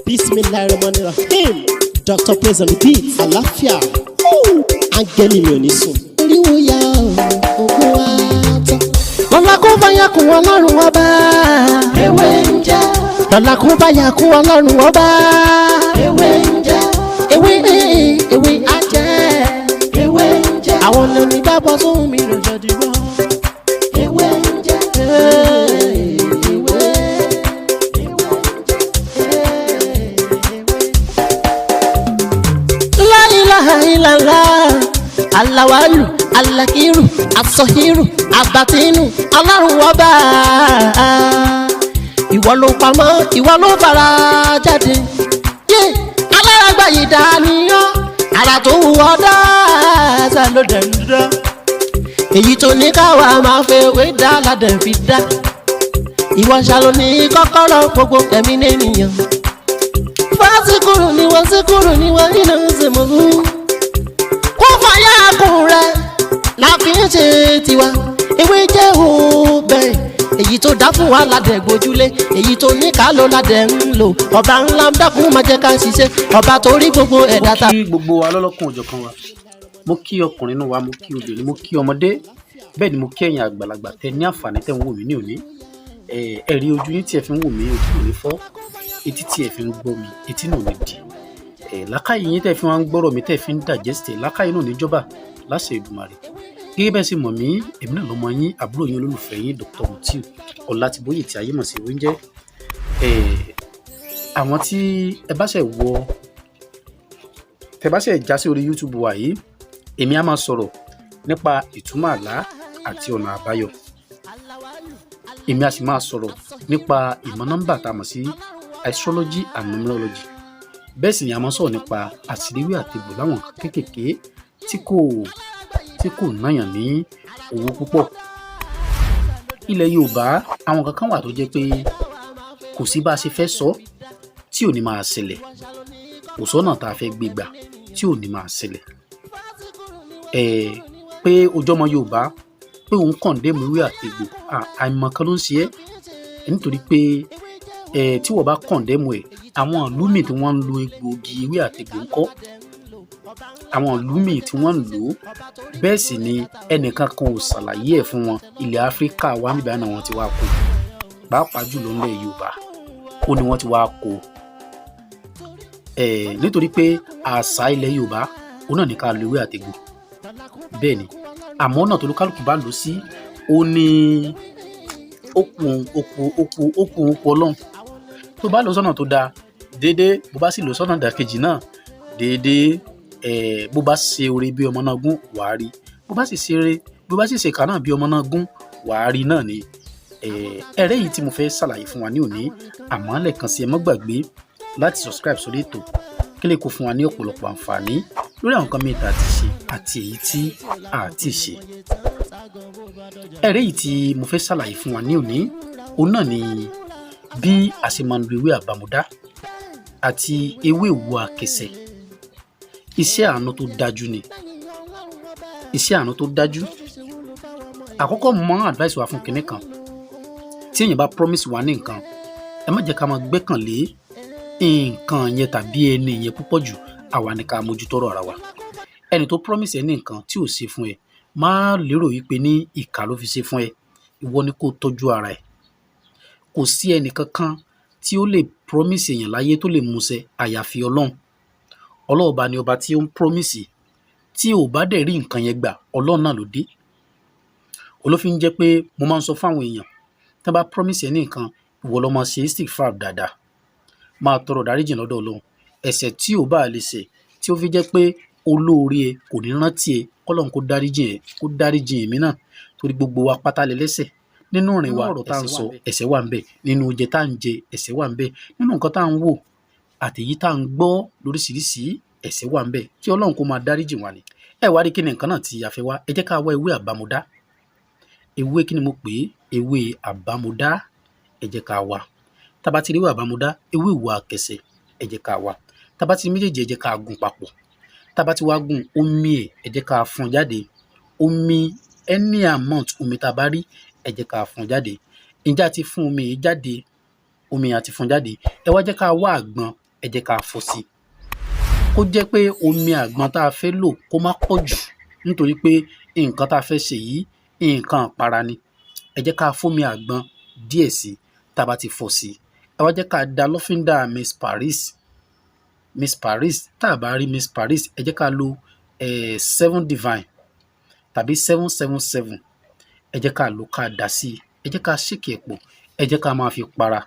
Bismillahirrahmanirrahim. Dr. Praise and Repeat. Àlàáfíà. Áńgẹ́lì mi ò ní sùn. Oríwo ya ògùn wa tán. Lọ́la kó bá yà kún Ọlọ́run ọba. Ewé ń jẹ́. Lọ́la kó bá yà kún Ọlọ́run ọba. Ewé ń jẹ́. Ewé á jẹ́. Ewé ń jẹ́. Àwọn lóní dábọ̀ sóhun mi lọ́jọ́ dìbò. Ewé ń jẹ́. Ilala alawalu alakiru asọhiru abatinu Ọlọ́run ọba ìwọ ló pamọ́ ìwọ ló fara jáde yé aláràgbà yìí dàníyàn ara tó wù ọ́ dáadáa ló dẹ̀ ń dá èyí tó ní káwa máa fẹ́ wé dá ládẹ̀ fi dá ìwọ ṣàlò ní kọ́kọ́rọ́ gbogbo ẹ̀mí nìyẹn fásikúrò ni wọ́n síkúrò ni wọ́n nínú ìsìnkú. Fàyà kùn rẹ̀ la fi ń ṣe tiwa ewé jẹ́ òbẹ̀ èyí tó dá fún wa ládẹ̀ gbójúlé èyí tó ní ká ló ládẹ̀ ń lò ọba ńlá ń dákun máa jẹ́ ká ṣiṣẹ́ ọba tó rí gbogbo ẹ̀dá ta. mo kí gbogbo wa lọ́lọ́kùn òjọ̀kan wa mo kí ọkùnrin náà wa mo kí obìnrin mo kí ọmọdé bẹ́ẹ̀ ni mo kí ẹ̀yin àgbàlagbà tẹ ní àǹfààní tẹ̀ ń wò mí ní òní ẹ̀rí ojú yín tí ẹ fi ń wò mí ojú kò ní fọ́ etí tí ẹ fi ń gbọ́ mi etí náà ní di lákàyè yín tẹ́ fi wọ́n ń gbọ́rọ̀ mi tẹ́ fi ń dàjẹ́sítẹ̀ lákàyè náà níjọba láṣẹ Èdùmàrè gẹ́gẹ́ bẹ́ẹ̀ sì mọ̀ mí èmi náà lọ́mọ yín àbúrò yín olólùfẹ́ yín Dr. Mutiu Ọlátìbóyè tí ayé mọ̀ sí oúnjẹ àwọn tí ẹ bá ṣe já sí orí YouTube wa yìí èmi á máa sọ̀rọ̀ nípa ìtumọ̀ àlá àti ọ̀nà àbáyọ èmi á sì máa sọ̀rọ̀ nípa ìmọ̀ nọ́mbà tá a mọ̀ sí astrology and numerology bẹ́ẹ̀ sì ni a máa sọ̀rọ̀ nípa àṣírí àtegbò láwọn kéékèèké tí kò náyàn ní owó púpọ̀. Ilẹ̀ Yorùbá àwọn kankan wà tó jẹ́ pé kò sí bá a ṣe fẹ́ sọ tí ò ní máa ṣẹlẹ̀ kò sọ́nà tá a fẹ́ gbé gbà tí ò ní máa ṣẹlẹ̀. Pé ojú ọmọ Yorùbá pé òun kọ̀ǹdẹ́mù ewé àtegbò àìmọ̀ kan ló ń ṣe ẹ́ nítorí pé tí wọ́n bá kọ̀ǹdẹ́mù ẹ̀ àwọn ìlú míì tí wọ́n ń lo egbòogi ewé àtegbò ńkọ́ àwọn ìlú míì tí wọ́n ń lò ó bẹ́ẹ̀ sì ni ẹnìkan kan ò ṣàlàyé ẹ̀ fún wọn ilẹ̀ Áfíríkà wa níbẹ̀ náà wọ́n ti wá kó pàápàá jùlọ nílẹ̀ Yorùbá ó ní wọ́n ti wá kó nítorí pé àṣà ilẹ̀ Yorùbá ó náà ní ká lo ewé àtegbò bẹ́ẹ̀ ni àmọ́ náà tó lókàlùkù bá lò sí ó ní okùn Ọlọ́run tó bá lọ sọ́nà tó dáa déédéé bó bá sì lọ sọ́nà dàkejì náà déédéé bó bá ṣe oore bí ọmọ náà gún wàá rí bó bá sì ṣe kà náà bí ọmọ náà gún wàá rí náà ni ẹ̀rẹ́ yìí tí mo fẹ́ ṣàlàyé fún wa ní òní àmọ́ lẹ́ẹ̀kan sí ẹ má gbàgbé láti subscribe sórí ètò kí lè kó fún wa ní ọ̀pọ̀lọpọ̀ àǹfààní lórí àwọn nǹkan mìíràn àti ṣe àti èyí tí a ti ṣe. ẹ̀rẹ́ yìí tí mo fẹ́ ṣàlàyé fún wa ní òní òun náà ni bí a ṣe máa ń lo ewé àbámúdá àti ewé ìwo àkẹsẹ̀ iṣẹ́ àánú tó dájú ni iṣẹ́ àánú tó dájú. Àkọ́kọ́ mo máa ń advice wa fún kinní kan tí èèyàn bá promise wa ní nǹkan ẹ má jẹ́ ká máa gbẹ́kànlé nǹkan yẹn tàbí ẹni yẹn púpọ̀ jù àwa ni ká mójútó ọ̀rọ̀ ara wa. Ẹni tó promise ẹ ní nǹkan tí ò ṣe fún ẹ má lérò wípé ní ìkà ló fi ṣe fún ẹ ìwọ ni kó tọ́jú ara ẹ. Kò sí ẹnì kankan tí ó lè promise èèyàn láyé tó lè múṣẹ àyàfi Ọlọ́run. Ọlọ́run ọba ni ọba tí ó ń promise tí ò bá dẹ̀ rí nǹkan yẹn gbà Ọlọ́run náà ló dé. Olófin jẹ́ pé mo máa ń sọ fáwọn èèyàn tí wọ́n bá promise ẹ ní nǹkan ìwọ lọ máa ṣe istighfar dáadáa máa tọrọ dáríjì lọ́dọ̀ Ọlọ́run ẹ̀ṣẹ̀ tí ò bá lè ṣe tí ó fi jẹ́ pé olóore ẹ kò ní rántí ẹ kọ́lọ́run kó dáríjì èmi náà torí gbogbo wa pátá lẹ́lẹ́ṣẹ̀ nínú ìrìn wa ọ̀rọ̀ tá à ń sọ ẹ̀ṣẹ̀ wà ń bẹ nínú oúnjẹ tá à ń jẹ ẹ̀ṣẹ̀ wà ń bẹ nínú nǹkan tá à ń wò àtèyí tá à ń gbọ́ lóríṣiríṣi ẹ̀ṣẹ̀ wà ń bẹ kí Ọlọ́run kó máa dáríjì wa ni. Ẹ wá rí kí ni nǹkan náà tí a fẹ́ wá ẹ jẹ́ ká wá ewé àbámúdá ewé kí ni mo pè é ewé àbámúdá ẹ jẹ́ ká wá tá bá ti rí ewé àbámúdá ewé ìwo àkẹsẹ̀ ẹ jẹ́ ká wá tá bá ti rí méjèèjì ẹ jẹ́ ká gún papọ̀ tá bá ti wá gún omi ẹ jẹ́ ká fún jáde omi any amount omi tá bá rí ẹ jẹ́ ká fún jáde ǹjẹ́ a ti fún omi yìí jáde omi àti fún jáde ẹ wá jẹ́ ká wá àgbọn ẹ ẹ jẹ́ ká fọ́ sí. Kó jẹ́ pé omi àgbọn tá a fẹ́ lò kó má pọ̀ jù nítorí pé nǹkan tá a fẹ́ ṣe yìí nǹkan àpara ni. Ẹ jẹ́ ká fómi àgbọn díẹ̀ sí tá a bá ti fọ́ sí. Ẹ wá jẹ́ ká da lọ́fíńdà Miss Paris tá a bá rí Miss Paris ẹ jẹ́ ká lo 7 Divine tàbí 777 ẹ jẹ́ ká lò ká dà sí ẹ jẹ́ ká ṣèkì ẹ̀ pọ̀ ẹ jẹ́ ká máa fi para.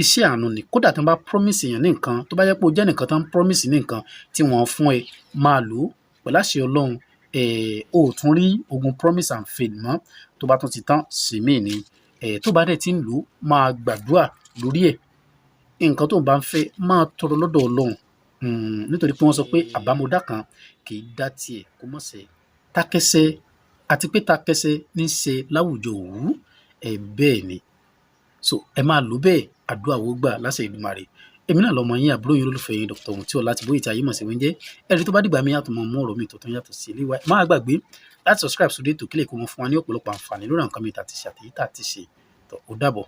Iṣẹ́ àánú ni, kódà tí wọ́n bá promise èèyàn ní nǹkan tó bá jẹ́ pé o jẹ́ nìkan tó ń promise ní nǹkan tí wọ́n fún ẹ máa lò ó pẹ̀lú àṣẹ Ọlọ́run. O ò tún rí ogun promise and fail mọ́ tó bá tún ti tán sí mí ni. Tó bá dẹ̀ ti ń lò ó máa gbàdúrà lórí ẹ̀. Nǹkan tó ń bá ń fẹ́ máa tọrọ lọ́dọ̀ Ọlọ́run nítorí pé wọ́n sọ pé àbámọ̀dá kan kì í dá tiẹ̀ kó mọ̀ ṣe. Takẹsẹ àti pé takẹsẹ ní í ṣe láwùjọ òwú bẹ́ẹ̀ ni. So ẹ máa lò bẹ́ẹ̀ àdúrà wo gbà láṣẹ Èdùmàrè. Èmi náà lọmọ yín àbúrò yín olólùfẹ́ yín Dr. Ohun tí ọlá ti bóyè tí ayé mọ̀ sí wẹ́ńjẹ́. Ẹ̀rí tó bá dìgbà mi yàtọ̀ mọ́ mú ọ̀rọ̀ mi tó tún yàtọ̀ sí ilé wa. Má gbàgbé láti subscribe sórí ètò kílẹ̀ kó mọ fún wa ní ọ̀pọ̀lọpọ̀ àǹfààní lórí àwọn nǹkan mi tàti ṣe àtèyí tàti ṣe. Ó dàbọ̀.